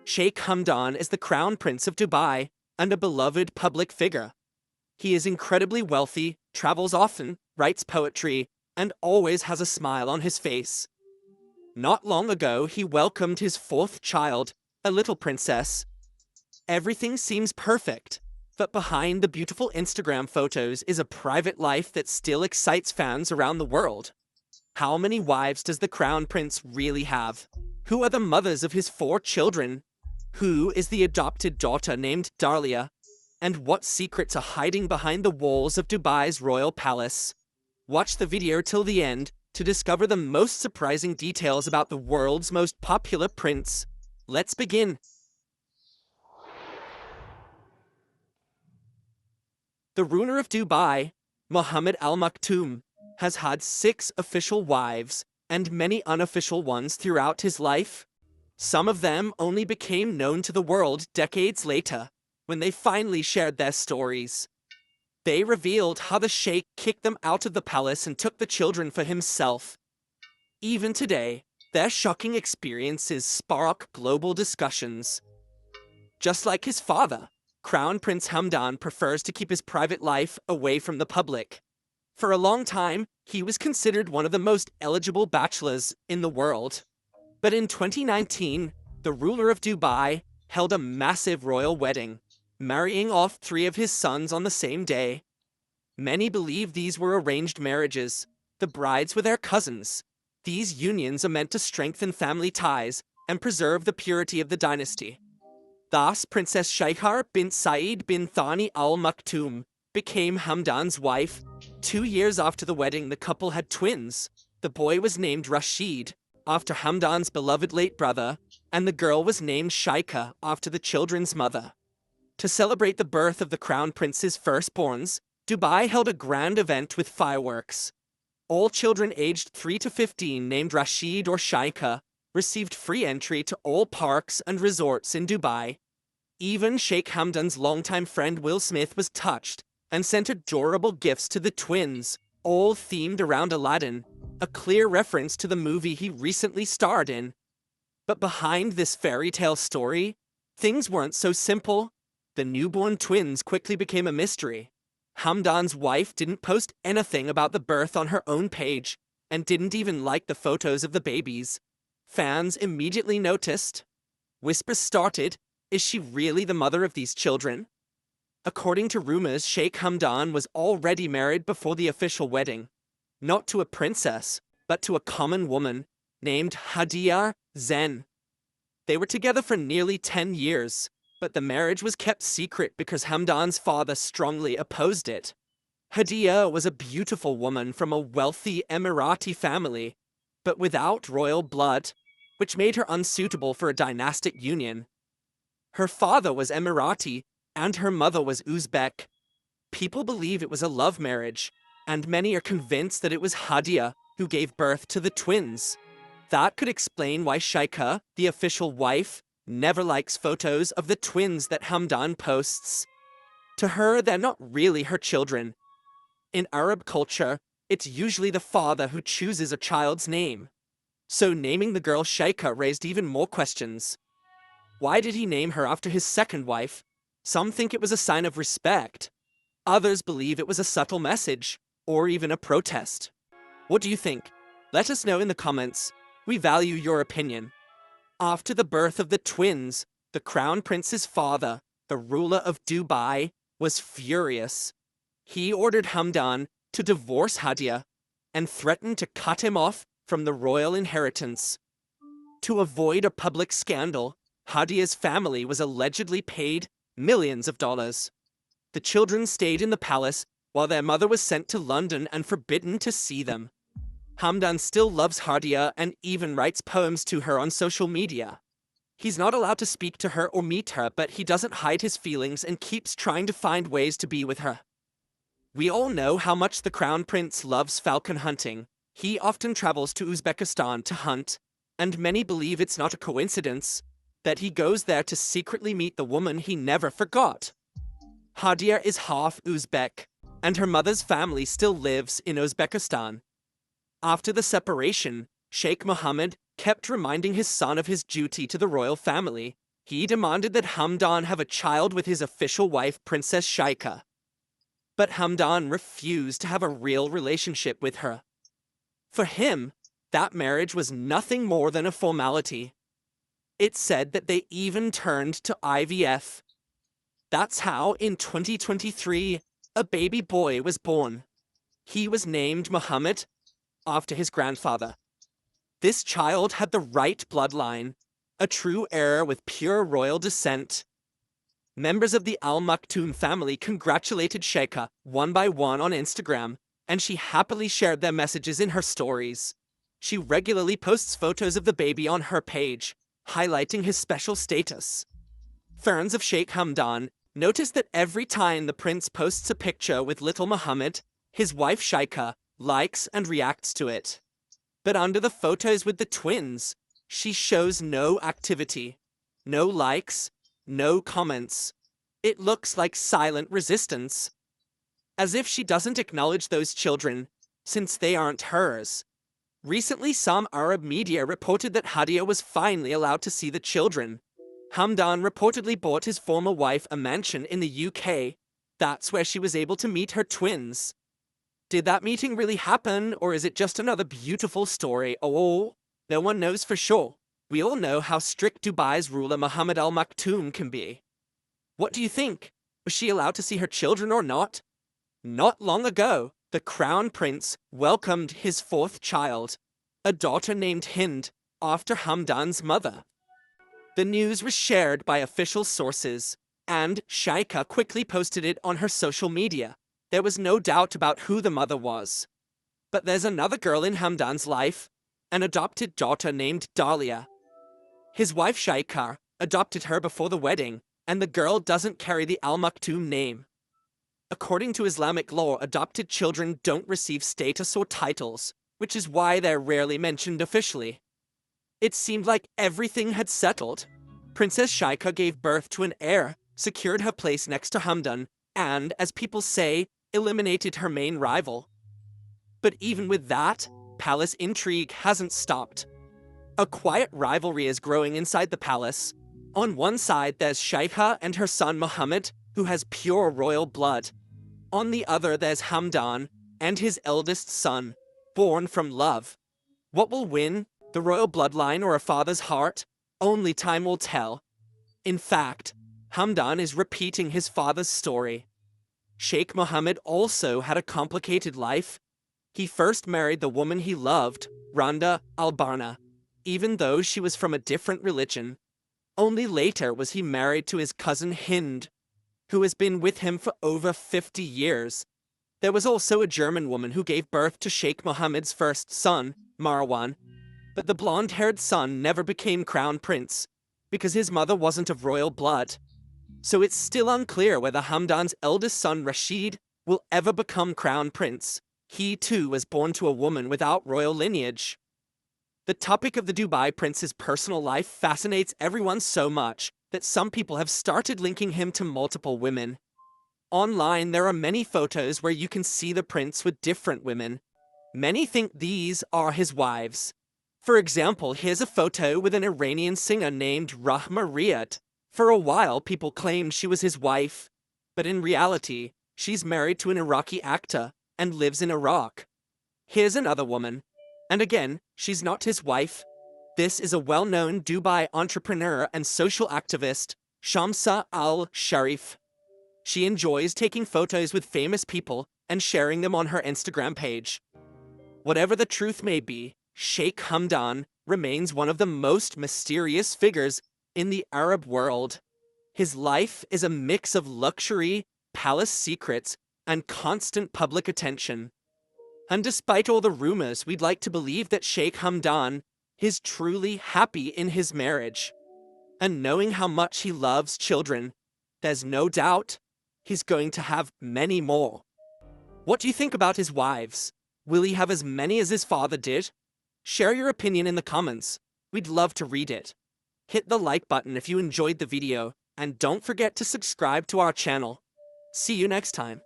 Sheikh Hamdan is the Crown Prince of Dubai and a beloved public figure. He is incredibly wealthy, travels often, writes poetry, and always has a smile on his face. Not long ago, he welcomed his fourth child, a little princess. Everything seems perfect, but behind the beautiful Instagram photos is a private life that still excites fans around the world. How many wives does the Crown Prince really have? Who are the mothers of his four children? Who is the adopted daughter named Darlia? And what secrets are hiding behind the walls of Dubai's royal palace? Watch the video till the end to discover the most surprising details about the world's most popular prince. Let's begin. The ruler of Dubai, Mohammed Al Maktoum, has had 6 official wives and many unofficial ones throughout his life. Some of them only became known to the world decades later, when they finally shared their stories. They revealed how the sheikh kicked them out of the palace and took the children for himself. Even today, their shocking experiences spark global discussions. Just like his father, Crown Prince Hamdan prefers to keep his private life away from the public. For a long time, he was considered one of the most eligible bachelors in the world. But in 2019, the ruler of Dubai held a massive royal wedding, marrying off 3 of his sons on the same day. Many believe these were arranged marriages. The brides were their cousins. These unions are meant to strengthen family ties and preserve the purity of the dynasty. Thus, Princess Sheikha bint Saeed bin Thani Al Maktoum became Hamdan's wife. 2 years after the wedding, the couple had twins. The boy was named Rashid, after Hamdan's beloved late brother, and the girl was named Sheikha after the children's mother. To celebrate the birth of the Crown Prince's firstborns, Dubai held a grand event with fireworks. All children aged 3 to 15 named Rashid or Sheikha received free entry to all parks and resorts in Dubai. Even Sheikh Hamdan's longtime friend Will Smith was touched and sent adorable gifts to the twins, all themed around Aladdin, a clear reference to the movie he recently starred in. But behind this fairy tale story, things weren't so simple. The newborn twins quickly became a mystery. Hamdan's wife didn't post anything about the birth on her own page, and didn't even like the photos of the babies. Fans immediately noticed. Whispers started, is she really the mother of these children? According to rumors, Sheikh Hamdan was already married before the official wedding. Not to a princess, but to a common woman, named Hadia Zen. They were together for nearly 10 years, but the marriage was kept secret because Hamdan's father strongly opposed it. Hadia was a beautiful woman from a wealthy Emirati family, but without royal blood, which made her unsuitable for a dynastic union. Her father was Emirati, and her mother was Uzbek. People believe it was a love marriage, and many are convinced that it was Hadia who gave birth to the twins. That could explain why Sheikha, the official wife, never likes photos of the twins that Hamdan posts. To her, they're not really her children. In Arab culture, it's usually the father who chooses a child's name. So naming the girl Sheikha raised even more questions. Why did he name her after his second wife? Some think it was a sign of respect. Others believe it was a subtle message, or even a protest. What do you think? Let us know in the comments. We value your opinion. After the birth of the twins, the Crown Prince's father, the ruler of Dubai, was furious. He ordered Hamdan to divorce Hadia and threatened to cut him off from the royal inheritance. To avoid a public scandal, Hadia's family was allegedly paid millions of dollars. The children stayed in the palace while their mother was sent to London and forbidden to see them. Hamdan still loves Hadia and even writes poems to her on social media. He's not allowed to speak to her or meet her, but he doesn't hide his feelings and keeps trying to find ways to be with her. We all know how much the Crown Prince loves falcon hunting. He often travels to Uzbekistan to hunt, and many believe it's not a coincidence that he goes there to secretly meet the woman he never forgot. Hadia is half Uzbek, and her mother's family still lives in Uzbekistan. After the separation, Sheikh Mohammed kept reminding his son of his duty to the royal family. He demanded that Hamdan have a child with his official wife, Princess Sheikha. But Hamdan refused to have a real relationship with her. For him, that marriage was nothing more than a formality. It's said that they even turned to IVF. That's how, in 2023, a baby boy was born. He was named Muhammad, after his grandfather. This child had the right bloodline, a true heir with pure royal descent. Members of the Al Maktoum family congratulated Sheikha one by one on Instagram, and she happily shared their messages in her stories. She regularly posts photos of the baby on her page, highlighting his special status. Fans of Sheikh Hamdan notice that every time the prince posts a picture with little Muhammad, his wife Sheikha likes and reacts to it. But under the photos with the twins, she shows no activity, no likes, no comments. It looks like silent resistance. As if she doesn't acknowledge those children, since they aren't hers. Recently, some Arab media reported that Hadia was finally allowed to see the children. Hamdan reportedly bought his former wife a mansion in the UK. That's where she was able to meet her twins. Did that meeting really happen, or is it just another beautiful story? Oh, no one knows for sure. We all know how strict Dubai's ruler Mohammed Al Maktoum can be. What do you think? Was she allowed to see her children or not? Not long ago, the Crown Prince welcomed his fourth child, a daughter named Hind, after Hamdan's mother. The news was shared by official sources, and Sheikha quickly posted it on her social media. There was no doubt about who the mother was. But there's another girl in Hamdan's life, an adopted daughter named Dahlia. His wife Sheikha adopted her before the wedding, and the girl doesn't carry the Al Maktoum name. According to Islamic law, adopted children don't receive status or titles, which is why they're rarely mentioned officially. It seemed like everything had settled. Princess Sheikha gave birth to an heir, secured her place next to Hamdan, and, as people say, eliminated her main rival. But even with that, palace intrigue hasn't stopped. A quiet rivalry is growing inside the palace. On one side, there's Sheikha and her son Muhammad, who has pure royal blood. On the other, there's Hamdan and his eldest son, born from love. What will win, the royal bloodline or a father's heart? Only time will tell. In fact, Hamdan is repeating his father's story. Sheikh Mohammed also had a complicated life. He first married the woman he loved, Randa al-Barna, even though she was from a different religion. Only later was he married to his cousin Hind, who has been with him for over 50 years. There was also a German woman who gave birth to Sheikh Mohammed's first son, Marwan, but the blonde-haired son never became crown prince, because his mother wasn't of royal blood. So it's still unclear whether Hamdan's eldest son Rashid will ever become crown prince. He too was born to a woman without royal lineage. The topic of the Dubai prince's personal life fascinates everyone so much that some people have started linking him to multiple women. Online, there are many photos where you can see the prince with different women. Many think these are his wives. For example, here's a photo with an Iranian singer named Rahma Riyad. For a while, people claimed she was his wife, but in reality, she's married to an Iraqi actor and lives in Iraq. Here's another woman, and again, she's not his wife. This is a well-known Dubai entrepreneur and social activist, Shamsa al-Sharif. She enjoys taking photos with famous people and sharing them on her Instagram page. Whatever the truth may be, Sheikh Hamdan remains one of the most mysterious figures in the Arab world. His life is a mix of luxury, palace secrets, and constant public attention. And despite all the rumors, we'd like to believe that Sheikh Hamdan is truly happy in his marriage. And knowing how much he loves children, there's no doubt he's going to have many more. What do you think about his wives? Will he have as many as his father did? Share your opinion in the comments. We'd love to read it. Hit the like button if you enjoyed the video, and don't forget to subscribe to our channel. See you next time.